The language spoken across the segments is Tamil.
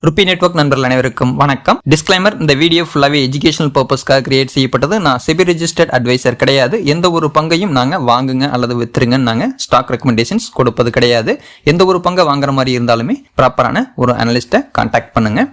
ருப்பி நெட்வொர்க் நண்பர்கள் அனைவருக்கும் வணக்கம். டிஸ்க்ளைமர், இந்த வீடியோ ஃபுல்லாவே எஜுகேஷனல் பர்பஸ்க்காக கிரியேட் செய்யப்பட்டது. நான் செபி ரெஜிஸ்டர்ட் அட்வைசர் கிடையாது. எந்த ஒரு பங்கையும் நாங்க வாங்குங்க அல்லது வித்துருங்கன்னு நாங்க ஸ்டாக் ரெக்கமெண்டேஷன்ஸ் கொடுப்பது கிடையாது. எந்த ஒரு பங்கை வாங்குற மாதிரி இருந்தாலுமே ப்ராப்பரான ஒரு அனலிஸ்ட்டை கான்டாக்ட் பண்ணுங்க.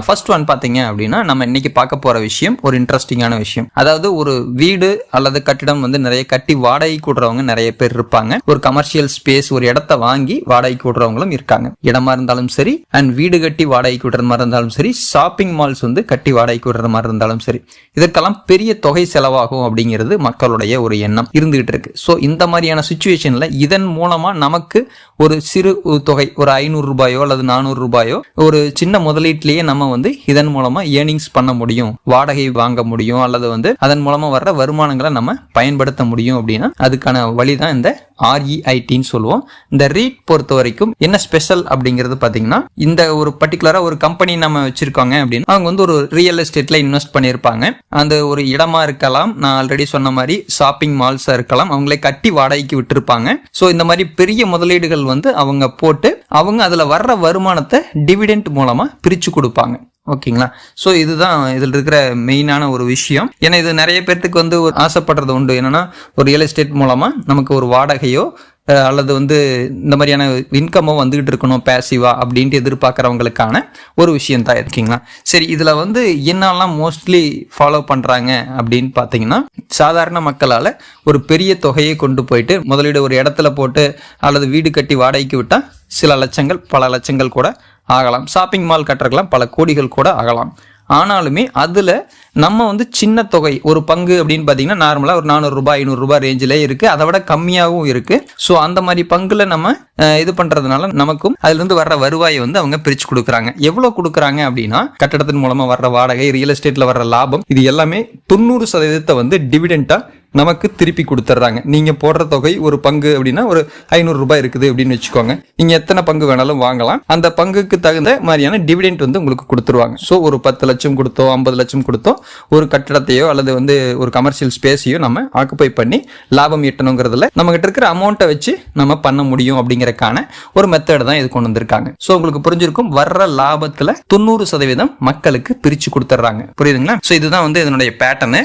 ஃபர்ஸ்ட் ஒன் பாத்தீங்க அப்படின்னா, நம்ம இன்னைக்கு பார்க்க போற விஷயம் ஒரு இன்ட்ரெஸ்டிங்கான விஷயம். அதாவது ஒரு வீடு அல்லது கட்டிடம் நிறைய கட்டி வாடகை கூடுறவங்க நிறைய பேர் இருப்பாங்க. ஒரு கமர்ஷியல் ஸ்பேஸ், ஒரு இடத்த வாங்கி வாடகை கூடுறவங்களும் இருக்காங்க. இடமா இருந்தாலும் சரி, அண்ட் வீடு கட்டி வாடகை விடுற மாதிரி இருந்தாலும் சரி, ஷாப்பிங் மால்ஸ் கட்டி வாடகைக்கு விடுற மாதிரி இருந்தாலும் சரி, இதற்கெல்லாம் பெரிய தொகை செலவாகும் அப்படிங்கிறது மக்களுடைய ஒரு எண்ணம் இருந்துகிட்டு இருக்கு. ஸோ இந்த மாதிரியான சிச்சுவேஷன்ல இதன் மூலமா நமக்கு ஒரு சிறு தொகை, ஒரு 500 ரூபாயோ அல்லது 400 ரூபாயோ ஒரு சின்ன முதலீட்டிலேயே நம்ம இதன் மூலமா ஏர்னிங்ஸ் பண்ண முடியும், வாடகை வாங்க முடியும், அல்லது அதன் மூலமா வர்ற வருமானங்களை நம்ம பயன்படுத்த முடியும். அப்படின்னா அதுக்கான வழிதான் இந்த REITன்னு சொல்லுவோம். இந்த REIT பொறுத்த வரைக்கும் என்ன ஸ்பெஷல் அப்படிங்கிறது பாத்தீங்கன்னா, இந்த ஒரு பர்டிகுலரா ஒரு கம்பெனி நம்ம வச்சிருக்காங்க அப்படின்னு அவங்க ஒரு ரியல் எஸ்டேட்ல இன்வெஸ்ட் பண்ணிருப்பாங்க. அந்த ஒரு இடமா இருக்கலாம், நான் ஆல்ரெடி சொன்ன மாதிரி ஷாப்பிங் மால்ஸா இருக்கலாம், அவங்களே கட்டி வாடகைக்கு விட்டுருப்பாங்க. ஸோ இந்த மாதிரி பெரிய முதலீடுகள் அவங்க போட்டு அவங்க அதுல வர்ற வருமானத்தை டிவிடெண்ட் மூலமா பிரிச்சு கொடுப்பாங்க. ஓகேங்களா? ஸோ இதுதான் இதில் இருக்கிற மெயினான ஒரு விஷயம். ஏன்னா இது நிறைய பேர்த்துக்கு ஒரு ஆசைப்படுறது உண்டு. என்னன்னா, ஒரு ரியல் எஸ்டேட் மூலமா நமக்கு ஒரு வாடகையோ அல்லது இந்த மாதிரியான இன்கமோ வந்துகிட்டு இருக்கணும் பேசிவா அப்படின்ட்டு எதிர்பார்க்கறவங்களுக்கான ஒரு விஷயம் தான். இருக்கீங்களா? சரி, இதுல என்னெல்லாம் மோஸ்ட்லி ஃபாலோ பண்றாங்க அப்படின்னு பாத்தீங்கன்னா, சாதாரண மக்களால ஒரு பெரிய தொகையை கொண்டு போயிட்டு முதலீடு ஒரு இடத்துல போட்டு அல்லது வீடு கட்டி வாடகைக்கு விட்டா சில லட்சங்கள், பல லட்சங்கள் கூட ஆகலாம். ஷாப்பிங் மால் கட்டுறதுலாம் பல கோடிகள் கூட ஆகலாம். ஆனாலுமே அதுல நம்ம சின்ன தொகை, ஒரு பங்கு அப்படின்னு பாத்தீங்கன்னா நார்மலா ஒரு 400 ரூபாய் 500 ரூபாய் ரேஞ்சிலே இருக்கு, அதை விட கம்மியாகவும் இருக்கு. ஸோ அந்த மாதிரி பங்குல நம்ம இது பண்றதுனால நமக்கும் அதுல இருந்து வர்ற வருவாயை அவங்க பிரிச்சு கொடுக்குறாங்க. எவ்வளவு கொடுக்குறாங்க அப்படின்னா, கட்டடத்தின் மூலமா வர்ற வாடகை, ரியல் எஸ்டேட்ல வர்ற லாபம், இது எல்லாமே 90% டிவிடெண்டா நமக்கு திருப்பி கொடுத்துட்றாங்க. நீங்க போடுற தொகை ஒரு பங்கு அப்படின்னா ஒரு 500 ரூபாய் இருக்குது அப்படின்னு வச்சுக்கோங்க. நீங்க எத்தனை பங்கு வேணாலும் வாங்கலாம். அந்த பங்குக்கு தகுந்த மாதிரியான டிவிடெண்ட் உங்களுக்கு கொடுத்துருவாங்க. ஸோ ஒரு 10 லட்சம் கொடுத்தோ 50 லட்சம் கொடுத்தோ ஒரு கட்டடத்தையோ அல்லது ஒரு கமர்ஷியல் ஸ்பேஸையோ நம்ம ஆக்குபை பண்ணி லாபம் ஈட்டணுங்கிறதுல நம்ம கிட்ட இருக்கிற அமௌண்ட்டை வச்சு நம்ம பண்ண முடியும் அப்படிங்கறக்கான ஒரு மெத்தட் தான் இது கொண்டு வந்திருக்காங்க. ஸோ உங்களுக்கு புரிஞ்சிருக்கும், வர்ற லாபத்துல 90% மக்களுக்கு பிரிச்சு கொடுத்துட்றாங்க. புரியுதுங்களா? ஸோ இதுதான் இதனுடைய பேட்டர்னு.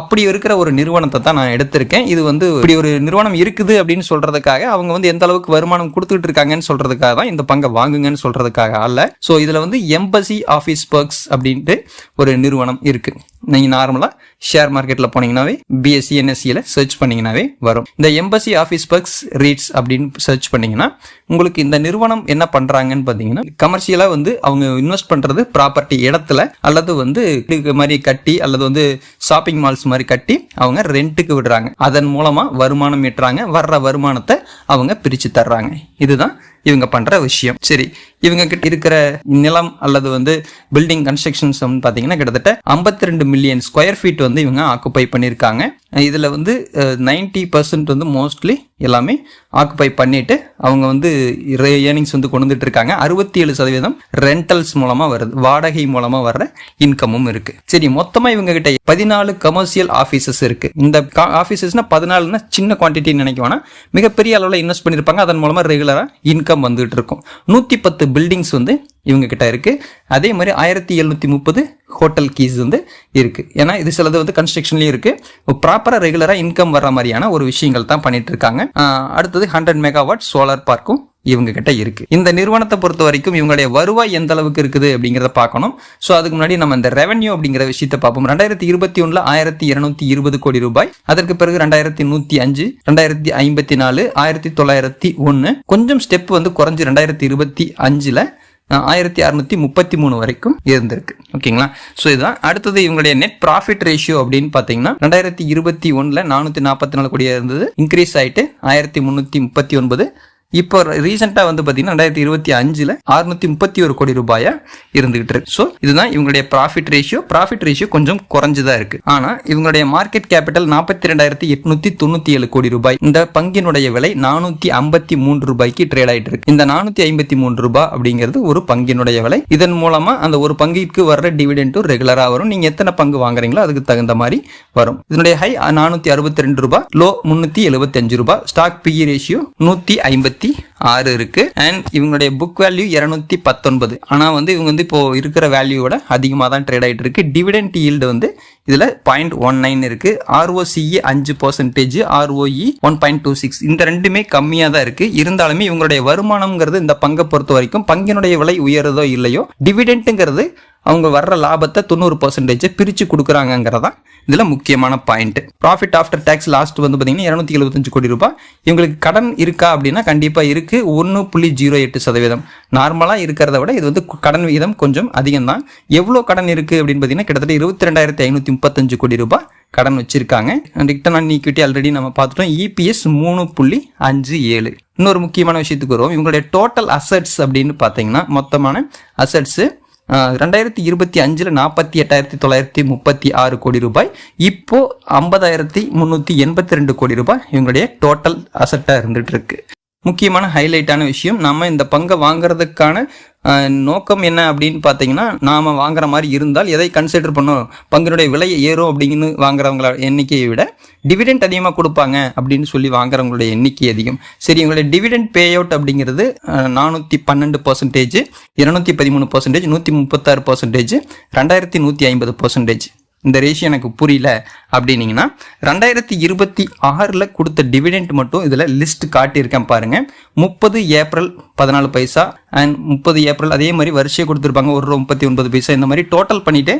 அப்படி இருக்கிற ஒரு நிறுவனத்தை தான் நான் எடுத்திருக்கேன். இது இப்படி ஒரு நிறுவனம் இருக்குது அப்படின்னு சொல்றதுக்காக, அவங்க எந்த அளவுக்கு வருமானம் கொடுத்துட்டு இருக்காங்கன்னு சொல்றதுக்காக தான் இந்த பங்கை வாங்குங்கன்னு சொல்றதுக்காக அல்ல. ஸோ இதுல எம்பசி ஆஃபீஸ் பர்க்ஸ் அப்படின்ட்டு ஒரு நிறுவனம் இருக்கு. நீங்க நார்மலா ஷேர் மார்க்கெட்ல போனீங்கன்னாவே BSE NSE சர்ச் பண்ணீங்கன்னாவே வரும். இந்த எம்பசி ஆஃபீஸ் பர்க்ஸ் REITs அப்படின்னு சர்ச் பண்ணீங்கன்னா உங்களுக்கு இந்த நிறுவனம் என்ன பண்றாங்கன்னு பாத்தீங்கன்னா, கமர்ஷியலா அவங்க இன்வெஸ்ட் பண்றது ப்ராப்பர்ட்டி இடத்துல அல்லது மாதிரி கட்டி அல்லது ஷாப்பிங் மால்ஸ் மாதிரி கட்டி அவங்க ரெண்ட்டுக்கு விடுறாங்க. அதன் மூலமா வருமானம் ஈட்டுறாங்க. வர்ற வருமானத்தை அவங்க பிரிச்சு தர்றாங்க. இதுதான் இவங்க பண்ற விஷயம். சரி, இவங்க கிட்ட இருக்கிற நிலம் அல்லது பில்டிங் கன்ஸ்ட்ரக்ஷன்ஸ் பாத்தீங்கன்னா கிட்டத்தட்ட 52 மில்லியன் ஸ்கொயர் ஃபீட் இவங்க ஆக்குபை பண்ணிருக்காங்க. இதுல 90% மோஸ்ட்லி எல்லாமே ஆக்குபை பண்ணிட்டு அவங்க ஏர்னிங்ஸ் கொண்டு வந்துட்டு இருக்காங்க. 67% ரெண்டல்ஸ் மூலமா வருது, வாடகை மூலமா வர்ற இன்கமும் இருக்கு. சரி, மொத்தமா இவங்க கிட்ட 14 கமர்ஷியல் ஆபீசஸ் இருக்கு. இந்த ஆபீசஸ்னா 14 சின்ன குவான்டிட்டி நினைக்குவானா, மிகப்பெரிய அளவுல இன்வெஸ்ட் பண்ணிருப்பாங்க. அதன் மூலமா ரெகுலரா இன்கம் வந்துட்டு இருக்கும். 110 பில்டிங்ஸ் இவங்க கிட்ட இருக்கு. அதே மாதிரி 1730 ஹோட்டல் கீஸ் இருக்கு. ஏன்னா இது சிலது கன்ஸ்ட்ரக்ஷன்லயும் இருக்கு. ப்ராப்பரா ரெகுலரா இன்கம் வர்ற மாதிரியான ஒரு விஷயங்கள் தான் பண்ணிட்டு இருக்காங்க. அடுத்தது 100 மெகாவாட் சோலார் பார்க்கும் இவங்க கிட்ட இருக்கு. இந்த நிறுவனத்தை பொறுத்த வரைக்கும் இவங்களுடைய வருவாய் எந்த அளவுக்கு இருக்குது அப்படிங்கறத பார்க்கணும். சோ அதுக்கு முன்னாடி நம்ம இந்த ரெவென்யூ அப்படிங்கிற விஷயத்தை பார்ப்போம். 2021 1220 கோடி ரூபாய். அதற்கு பிறகு 2105, 2054, 1901, கொஞ்சம் ஸ்டெப் குறைஞ்சு 2025 1633 வரைக்கும் இருந்திருக்கு. ஓகேங்களா? சோ இதுதான். அடுத்தது இவங்களுடைய நெட் ப்ராஃபிட் ரேஷியோ அப்படின்னு பாத்தீங்கன்னா 2021 444 கோடியா இருந்தது, இன்க்ரீஸ் ஆயிட்டு 1339. இப்போ ரீசெண்டா பாத்தீங்கன்னா 2025 631 கோடி ரூபாயா இருந்துகிட்டு இருக்கு. சோ இதுதான் இவங்களுடைய ப்ராஃபிட் ரேஷியோ கொஞ்சம் குறைஞ்சுதான் இருக்கு. ஆனா இவங்களுடைய மார்க்கெட் கேபிட்டல் 42,897 கோடி ரூபாய். இந்த பங்கினுடைய விலை 453 ரூபாய்க்கு ட்ரேட் ஆயிட்டு இருக்கு. இந்த 453 ரூபாய் அப்படிங்கிறது ஒரு பங்கினுடைய விலை. இதன் மூலமா அந்த ஒரு பங்கிற்கு வர்ற டிவிடெண்டும் ரெகுலரா வரும். நீங்க எத்தனை பங்கு வாங்குறீங்களோ அதுக்கு தகுந்த மாதிரி வரும். இதனுடைய ஹை 462 ரூபாய், லோ 375 ரூபாய். ஸ்டாக் PE ரேஷியோ 150 286 இருக்கு. அண்ட் இவங்களுடைய புக் வேல்யூ 219. ஆனா வந்து இவங்க வந்து இப்போ இருக்கிற வேல்யூவோட அதிகமாக தான் ட்ரேட் ஆகிட்டு இருக்கு. டிவிடெண்ட் ஈல்டு வந்து இதுல 0.19 இருக்கு. ROCE 5%, ROE 1.26. இந்த ரெண்டுமே கம்மியா தான் இருக்கு. இருந்தாலுமே இவங்களுடைய வருமானம்ங்கிறது இந்த பங்கை பொறுத்த வரைக்கும் பங்கினுடைய விலை உயருதோ இல்லையோ, டிவிடெண்ட்ங்கிறது அவங்க வர்ற லாபத்தை 90% பிரிச்சு கொடுக்குறாங்கிறதா இதுல முக்கியமான point. Profit after tax last வந்து பாத்தீங்கன்னா 275 கோடி ரூபாய். இவங்களுக்கு கடன் இருக்கா அப்படின்னா கண்டிப்பா இருக்கு. 1.08%. நார்மலா இருக்கிறத விட இது வந்து கடன் விகிதம் கொஞ்சம் அதிகம் தான். எவ்வளவு கடன் இருக்கு அப்படின்னு பாத்தீங்கன்னா கிட்டத்தட்ட 22,535 கோடி ரூபாய் கடன் வச்சிருக்காங்க. ரிட்டர்ன் ஆன் ஈக்விட்டி ஆல்ரெடி நம்ம பார்த்துட்டோம். EPS 3.57. இன்னொரு முக்கியமான விஷயத்துக்கு வருவோம். இவங்களுடைய டோட்டல் அசெட்ஸ் அப்படின்னு பாத்தீங்கன்னா மொத்தமான அசெட்ஸ் 2025 48,936 கோடி ரூபாய். இப்போ 50,382 கோடி ரூபாய் இவங்களுடைய டோட்டல் அசெட்டா இருந்துட்டு இருக்கு. முக்கியமான ஹைலைட்டான விஷயம், நம்ம இந்த பங்கை வாங்குறதுக்கான நோக்கம் என்ன அப்படின்னு பார்த்தீங்கன்னா, நாம வாங்குற மாதிரி இருந்தால் எதை கன்சிடர் பண்ணோம், பங்கினுடைய விலை ஏறும் அப்படின்னு வாங்குறவங்கள எண்ணிக்கையை விட டிவிடெண்ட் அதிகமாக கொடுப்பாங்க அப்படின்னு சொல்லி வாங்குறவங்களுடைய எண்ணிக்கை அதிகம். சரி, எங்களுடைய டிவிடெண்ட் பே அவுட் அப்படிங்கிறது 412%, 213%, 136%, 2,150%. இந்த ரேஷியோ எனக்கு புரியல அப்படின்னீங்கன்னா 2026 கொடுத்த டிவிடெண்ட் மட்டும் இதில் லிஸ்ட் காட்டியிருக்கேன் பாருங்க. 30 ஏப்ரல் 14 பைசா அண்ட் 30 ஏப்ரல் அதே மாதிரி வருஷம் கொடுத்துருப்பாங்க ₹1.39. இந்த மாதிரி டோட்டல் பண்ணிட்டு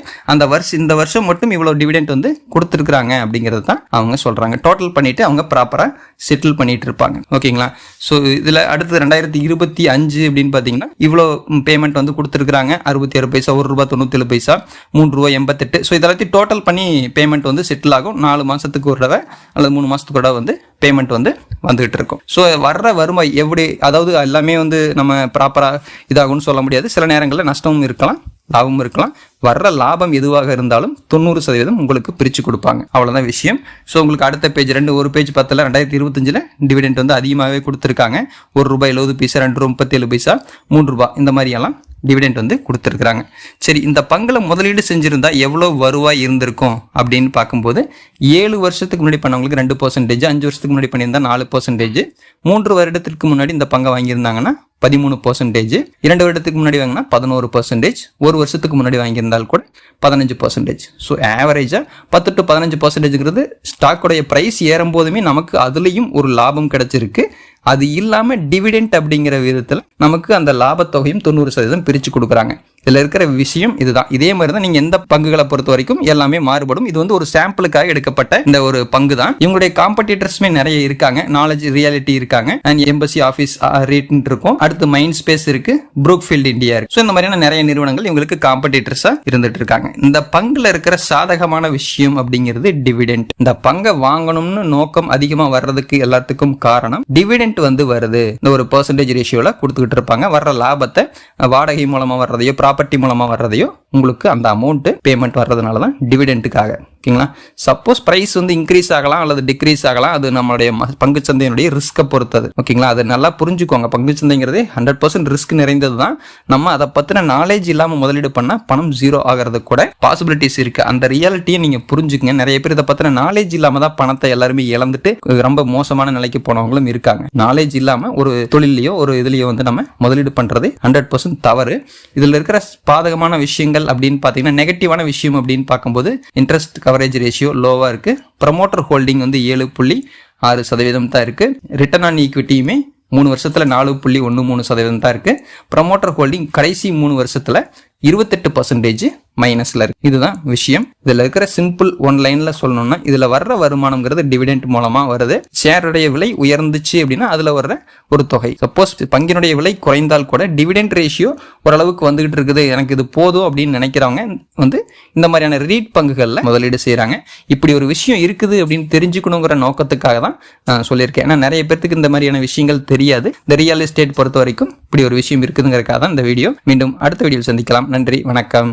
இந்த வருஷம் மட்டும் இவ்வளோ டிவிடெண்ட் வந்து கொடுத்துருக்குறாங்க அப்படிங்கிறது தான் அவங்க சொல்றாங்க. டோட்டல் பண்ணிட்டு அவங்க ப்ராப்பராக செட்டில் பண்ணிட்டு இருப்பாங்க. ஓகேங்களா? ஸோ இதில் அடுத்தது 2025 அப்படின்னு பார்த்தீங்கன்னா இவ்வளோ பேமெண்ட் வந்து கொடுத்துருக்குறாங்க. 66 பைசா, ₹1.97, ₹3.88. ஸோ இதெல்லாத்தையும் டோட்டல் பண்ணி பேமெண்ட் வந்து செட்டில் ஆகும். 4 மாசத்துக்கு ஒரு தடவை அல்லது 3 மாசத்துக்கு ஒரு தடவை வந்து பேமெண்ட் வந்து வந்துகிட்டு இருக்கும். ஸோ வர்ற வருவாய் எப்படி, அதாவது எல்லாமே வந்து நம்ம ப்ராப்பராக இதாகும்னு சொல்ல முடியாது. சில நேரங்களில் நஷ்டமும் இருக்கலாம், லாபமும் இருக்கலாம். வர்ற லாபம் எதுவாக இருந்தாலும் 90% உங்களுக்கு பிரித்து கொடுப்பாங்க. அவ்வளோதான் விஷயம். ஸோ உங்களுக்கு அடுத்த பேஜ் ஒரு பேஜ் 10ல் 2025 டிவிடெண்ட் வந்து அதிகமாகவே கொடுத்துருக்காங்க. ₹1.70, ₹2.37, ₹3 இந்த மாதிரியெல்லாம் டிவிடெண்ட் வந்து கொடுத்துருக்குறாங்க. சரி, இந்த பங்குல முதலீடு செஞ்சிருந்தா எவ்வளவு வருவாய் இருந்திருக்கும் அப்படின்னு பார்க்கும்போது 7 வருஷத்துக்கு முன்னாடி பண்ணவங்களுக்கு 2%, 5 வருஷத்துக்கு முன்னாடி பண்ணியிருந்தா 4%, 3 வருடத்திற்கு முன்னாடி இந்த பங்கை வாங்கியிருந்தாங்கன்னா 13%, 2 வருடத்துக்கு முன்னாடி வாங்கினா 11%, 1 வருஷத்துக்கு முன்னாடி வாங்கியிருந்தால் கூட 15%. ஸோ ஆவரேஜா 10 to 15%ங்கிறது ஸ்டாக்கோடைய பிரைஸ் ஏறும் போதுமே நமக்கு அதுலேயும் ஒரு லாபம் கிடைச்சிருக்கு. அது இல்லாம டிவிடெண்ட் அப்படிங்கிற விதத்துல நமக்கு அந்த லாபத்தொகையும் 90% பிரிச்சு கொடுக்குறாங்க. இதுல இருக்கிற விஷயம் இதுதான். இதே மாதிரி தான் நீங்க எந்த பங்குகளை பொறுத்த வரைக்கும் எல்லாமே மாறுபடும். இது வந்து ஒரு சாம்பிளுக்காக எடுக்கப்பட்ட இந்த ஒரு பங்கு தான். இவங்களுடைய காம்படிட்டர்ஸ்மே நிறைய இருக்காங்க. நாலேஜ் ரியாலிட்டி இருக்காங்க, அண்ட் எம்பசி ஆஃபீஸ் ரேட் இருக்கும், அடுத்து மைண்ட் ஸ்பேஸ் இருக்கு, ப்ரூக்ஃபீல்ட் இந்தியா இருக்கு. ஸோ இந்த மாதிரியான நிறைய நிறுவனங்கள் இவங்களுக்கு காம்படிட்டர்ஸா இருந்துட்டு இருக்காங்க. இந்த பங்குல இருக்கிற சாதகமான விஷயம் அப்படிங்கிறது டிவிடெண்ட். இந்த பங்கை வாங்கணும்னு நோக்கம் அதிகமா வர்றதுக்கு எல்லாத்துக்கும் காரணம் டிவிடெண்ட் வந்து வருது. இந்த ஒரு பெர்சன்டேஜ் ரேஷியோல கொடுத்துக்கிட்டு இருப்பாங்க. வர்ற லாபத்தை வாடகை மூலமா வர்றதையோ ப்ராப்பர்ட்டி மூலமா வர்றதையோ உங்களுக்கு அந்த அமௌண்ட் பேமெண்ட் வர்றதுனால தான் டிவிடெண்ட்டுக்காக. ஓகேங்களா? சப்போஸ் பிரைஸ் வந்து இன்க்ரீஸ் ஆகலாம் அல்லது டிக்ரீஸ் ஆகலாம். அது நம்மளுடைய பங்கு சந்தையினுடைய ரிஸ்கை பொறுத்தது. ஓகேங்களா? அது நல்லா புரிஞ்சுக்கோங்க. பங்கு சந்தைங்கிறது 100% ரிஸ்க் நிறைந்தது தான். நம்ம அதை பத்தின நாலேஜ் இல்லாம முதலீடு பண்ணா பணம் ஜீரோ ஆகிறது கூட பாசிபிலிட்டிஸ் இருக்கு. அந்த ரியாலிட்டியை நீங்க புரிஞ்சுக்கங்க. நிறைய பேர் இதை பத்தின நாலேஜ் இல்லாம தான் பணத்தை எல்லாருமே இழந்துட்டு ரொம்ப மோசமான நிலைக்கு போனவங்களும் இருக்காங்க. நாலேஜ் இல்லாம ஒரு தொழிலையோ ஒரு இதுலயோ வந்து நம்ம முதலீடு பண்றது 100% தவறு. இதுல இருக்கிற பாதகமான விஷயங்கள் அப்படின்னு பாத்தீங்கன்னா, நெகட்டிவான விஷயம் அப்படின்னு பார்க்கும்போது இன்ட்ரெஸ்ட் கவரேஜ் ரேஷியோ லோவா இருக்கு. ப்ரமோட்டர் ஹோல்டிங் வந்து 7.6% தான் இருக்கு. ரிட்டர்ன் ஆன் ஈக்விட்டியுமே 3 வருஷத்துல 4.13% தான் இருக்கு. ப்ரமோட்டர் ஹோல்டிங் கடைசி 3 வருஷத்துல 28% மைனஸ்ல இருக்கு. இதுதான் விஷயம். இதுல இருக்கிற சிம்பிள் ஒன் லைன்ல சொல்லணும்னா, இதுல வர்ற வருமானம்ங்கிறது டிவிடெண்ட் மூலமா வருது. ஷேருடைய விலை உயர்ந்துச்சு அப்படின்னா அதுல வர்ற ஒரு தொகை. சப்போஸ் பங்கினுடைய விலை குறைந்தால் கூட டிவிடெண்ட் ரேஷியோ ஓரளவுக்கு வந்துகிட்டு இருக்குது, எனக்கு இது போதும் அப்படின்னு நினைக்கிறவங்க வந்து இந்த மாதிரியான ரீட் பங்குகள்ல முதலீடு செய்யறாங்க. இப்படி ஒரு விஷயம் இருக்குது அப்படின்னு தெரிஞ்சுக்கணுங்கிற நோக்கத்துக்காக தான் நான் சொல்லியிருக்கேன். ஏன்னா நிறைய பேருக்கு இந்த மாதிரியான விஷயங்கள் தெரியாது. இந்த ரியல் எஸ்டேட் பொறுத்த வரைக்கும் இப்படி ஒரு விஷயம் இருக்குதுங்கிறதுக்காக தான் இந்த வீடியோ. மீண்டும் அடுத்த வீடியோவில் சந்திக்கலாம். நன்றி, வணக்கம்.